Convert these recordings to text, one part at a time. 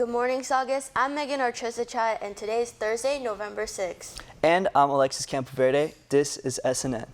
Good morning, Saugus. I'm Megan Archussachat, and today is Thursday, November 6th. And I'm Alexis Campoverde. This is SNN.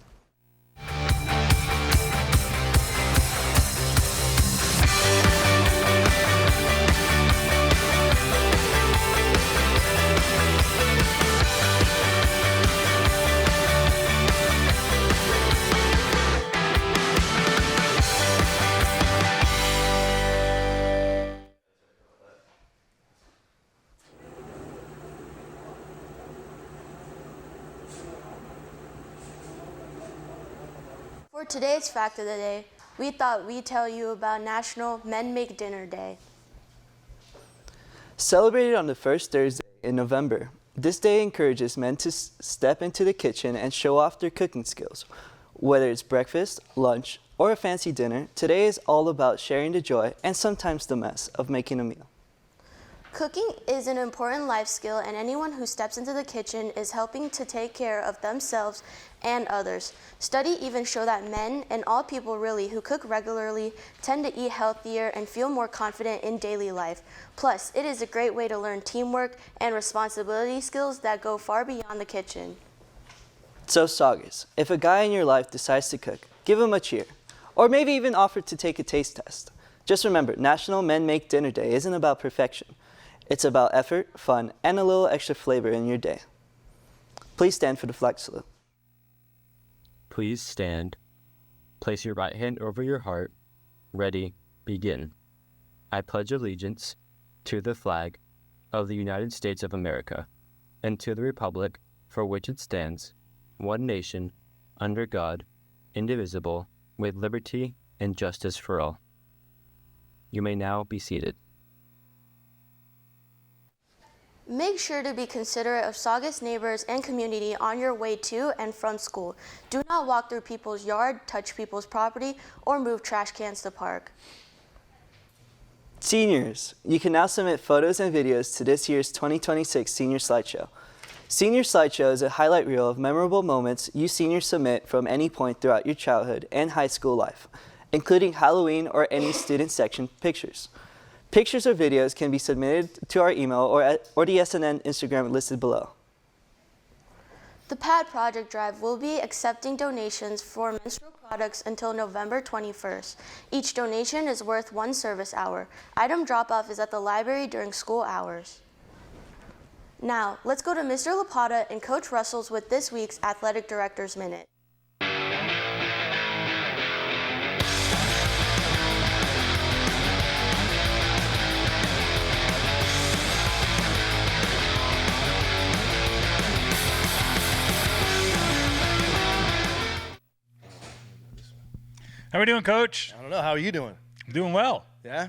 For today's Fact of the Day, we thought we'd tell you about National Men Make Dinner Day. Celebrated on the first Thursday in November, this day encourages men to step into the kitchen and show off their cooking skills. Whether it's breakfast, lunch, or a fancy dinner, today is all about sharing the joy and sometimes the mess of making a meal. Cooking is an important life skill, and anyone who steps into the kitchen is helping to take care of themselves and others. Studies even show that men, and all people really who cook regularly, tend to eat healthier and feel more confident in daily life. Plus, it is a great way to learn teamwork and responsibility skills that go far beyond the kitchen. So Saugus, if a guy in your life decides to cook, give him a cheer, or maybe even offer to take a taste test. Just remember, National Men Make Dinner Day isn't about perfection. It's about effort, fun, and a little extra flavor in your day. Please stand for the flag salute. Please stand. Place your right hand over your heart. Ready, begin. I pledge allegiance to the flag of the United States of America and to the republic for which it stands, one nation, under God, indivisible, with liberty and justice for all. You may now be seated. Make sure to be considerate of Saugus neighbors and community on your way to and from school. Do not walk through people's yard, touch people's property, or move trash cans to park. Seniors, you can now submit photos and videos to this year's 2026 Senior Slideshow. Senior Slideshow is a highlight reel of memorable moments you seniors submit from any point throughout your childhood and high school life, including Halloween or any student section pictures. Pictures or videos can be submitted to our email or the SNN Instagram listed below. The PAD Project Drive will be accepting donations for menstrual products until November 21st. Each donation is worth 1 service hour. Item drop-off is at the library during school hours. Now, let's go to Mr. Lapata and Coach Russell's with this week's Athletic Director's Minute. How are we doing, Coach? I don't know. How are you doing? I'm doing well. Yeah?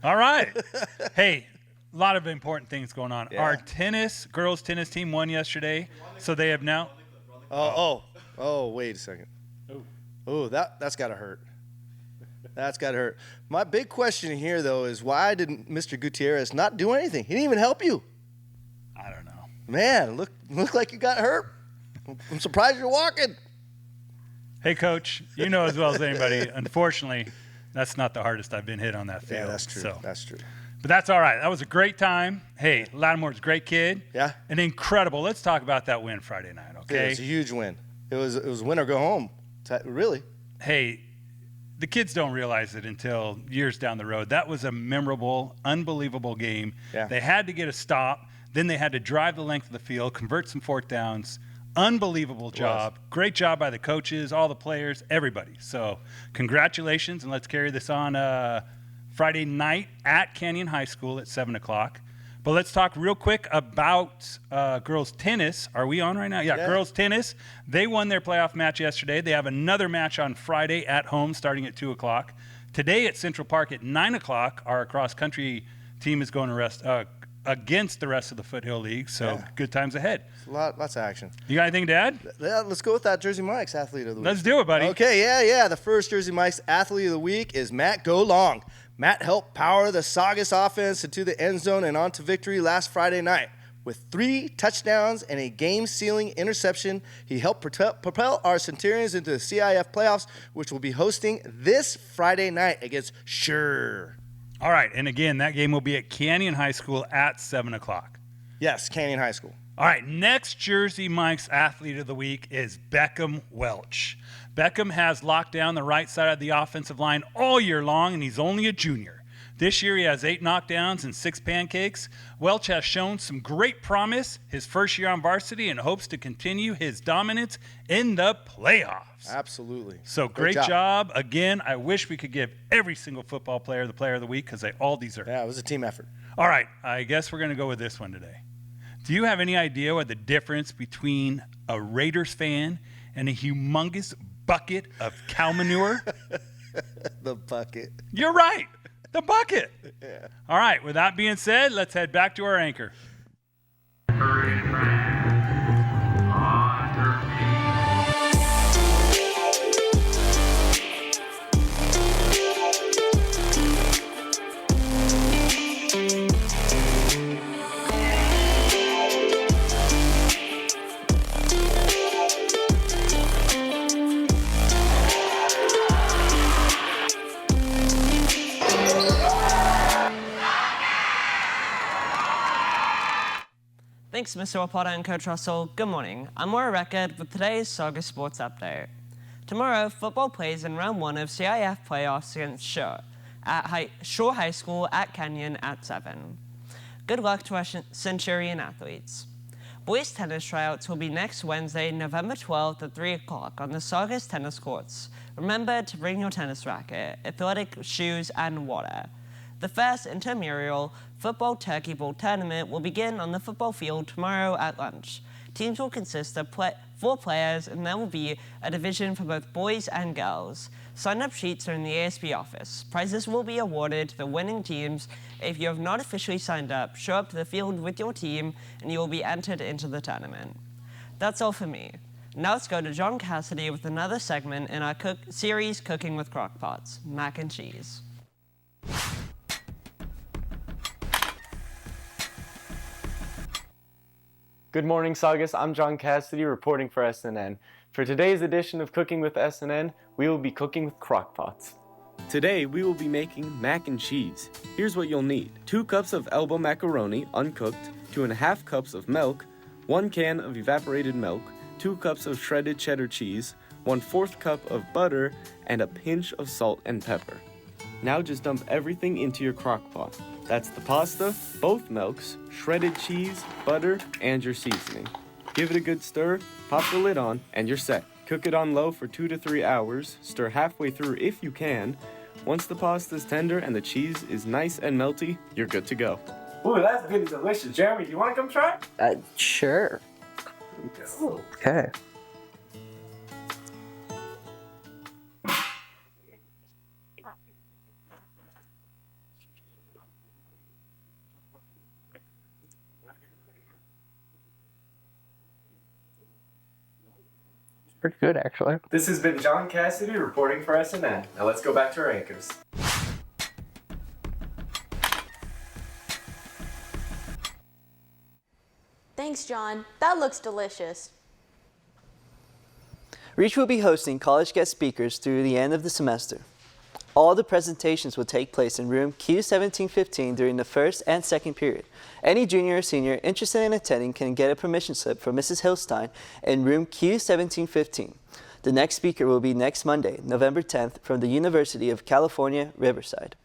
All right. Hey, a lot of important things going on. Yeah. Our girls tennis team won yesterday, so they have now. Oh, wait a second. Oh, that's got to hurt. That's got to hurt. My big question here, though, is why didn't Mr. Gutierrez not do anything? He didn't even help you. I don't know. Man, look like you got hurt. I'm surprised you're walking. Hey, Coach, you know as well as anybody, unfortunately, that's not the hardest I've been hit on that field. Yeah, that's true. So. That's true. But that's all right. That was a great time. Hey, Lattimore's a great kid. Yeah. And incredible. Let's talk about that win Friday night, okay? It was a huge win. It was win or go home. Really. Hey, the kids don't realize it until years down the road. That was a memorable, unbelievable game. Yeah. They had to get a stop. Then they had to drive the length of the field, convert some fourth downs. Unbelievable job. Great job by the coaches, all the players, everybody. So congratulations, and let's carry this on Friday night at Canyon High School at 7 o'clock. But let's talk real quick about girls tennis. Are we on right now? Yeah, girls tennis. They won their playoff match yesterday. They have another match on Friday at home starting at 2 o'clock. Today at Central Park at 9 o'clock, our cross-country team is going to against the rest of the Foothill League, so good times ahead. Lots of action. You got anything to add? Yeah, let's go with that Jersey Mike's Athlete of the Week. Let's do it, buddy. Okay, yeah. The first Jersey Mike's Athlete of the Week is Matt Go Long. Matt helped power the Saugus offense into the end zone and on to victory last Friday night. With 3 touchdowns and a game-sealing interception, he helped propel our Centurions into the CIF playoffs, which will be hosting this Friday night against Sure. All right, and again, that game will be at Canyon High School at 7 o'clock. Yes, Canyon High School. All right, next Jersey Mike's Athlete of the Week is Beckham Welch. Beckham has locked down the right side of the offensive line all year long, and he's only a junior. This year he has 8 knockdowns and 6 pancakes. Welch has shown some great promise his first year on varsity and hopes to continue his dominance in the playoffs. Absolutely. So great job. Again, I wish we could give every single football player the player of the week because they all deserve it. Yeah, it was a team effort. All right, I guess we're going to go with this one today. Do you have any idea what the difference between a Raiders fan and a humongous bucket of cow manure? The bucket. You're right. The bucket. Yeah. All right, with that being said, let's head back to our anchor. Thanks, Mr. Wapada and Coach Russell. Good morning. I'm Maura Record with today's Saga Sports Update. Tomorrow, football plays in round 1 of CIF playoffs against Shore High School at Canyon at 7. Good luck to our Centurion athletes. Boys tennis tryouts will be next Wednesday, November 12th at 3 o'clock on the Saugus tennis courts. Remember to bring your tennis racket, athletic shoes, and water. The first intramural football turkey ball tournament will begin on the football field tomorrow at lunch. Teams will consist of 4 players, and there will be a division for both boys and girls. Sign-up sheets are in the ASB office. Prizes will be awarded to the winning teams. If you have not officially signed up, show up to the field with your team, and you will be entered into the tournament. That's all for me. Now let's go to John Cassidy with another segment in our series Cooking with Crock Pots, Mac and Cheese. Good morning, Saugus. I'm John Cassidy reporting for SNN. For today's edition of Cooking with SNN, we will be cooking with crock pots. Today, we will be making mac and cheese. Here's what you'll need. 2 cups of elbow macaroni, uncooked, 2.5 cups of milk, 1 can of evaporated milk, 2 cups of shredded cheddar cheese, 1/4 cup of butter, and a pinch of salt and pepper. Now just dump everything into your crock pot. That's the pasta, both milks, shredded cheese, butter, and your seasoning. Give it a good stir, pop the lid on, and you're set. Cook it on low for 2 to 3 hours, stir halfway through if you can. Once the pasta is tender and the cheese is nice and melty, you're good to go. Ooh, that's good and delicious. Jeremy, do you want to come try? Sure. Okay. Pretty good, actually. This has been John Cassidy reporting for SNN. Now let's go back to our anchors. Thanks, John. That looks delicious. Reach will be hosting college guest speakers through the end of the semester. All the presentations will take place in room Q1715 during the first and second period. Any junior or senior interested in attending can get a permission slip from Mrs. Hillstein in room Q1715. The next speaker will be next Monday, November 10th, from the University of California, Riverside.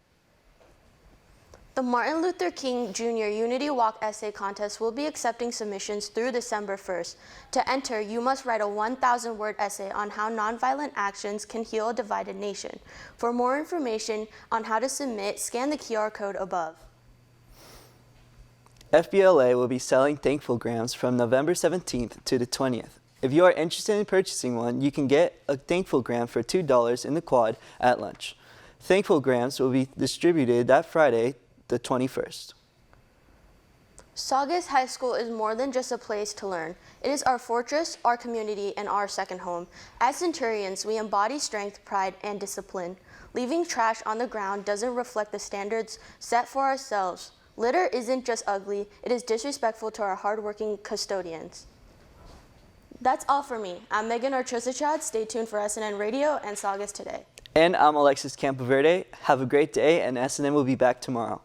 The Martin Luther King Jr. Unity Walk Essay Contest will be accepting submissions through December 1st. To enter, you must write a 1,000-word essay on how nonviolent actions can heal a divided nation. For more information on how to submit, scan the QR code above. FBLA will be selling Thankful Grams from November 17th to the 20th. If you are interested in purchasing one, you can get a Thankful Gram for $2 in the quad at lunch. Thankful Grams will be distributed that Friday, the 21st. Saugus High School is more than just a place to learn. It is our fortress, our community, and our second home. As Centurions, we embody strength, pride, and discipline. Leaving trash on the ground doesn't reflect the standards set for ourselves. Litter isn't just ugly, it is disrespectful to our hardworking custodians. That's all for me. I'm Megan Archussachat. Stay tuned for SNN Radio and Saugus Today. And I'm Alexis Campoverde. Have a great day, and SNN will be back tomorrow.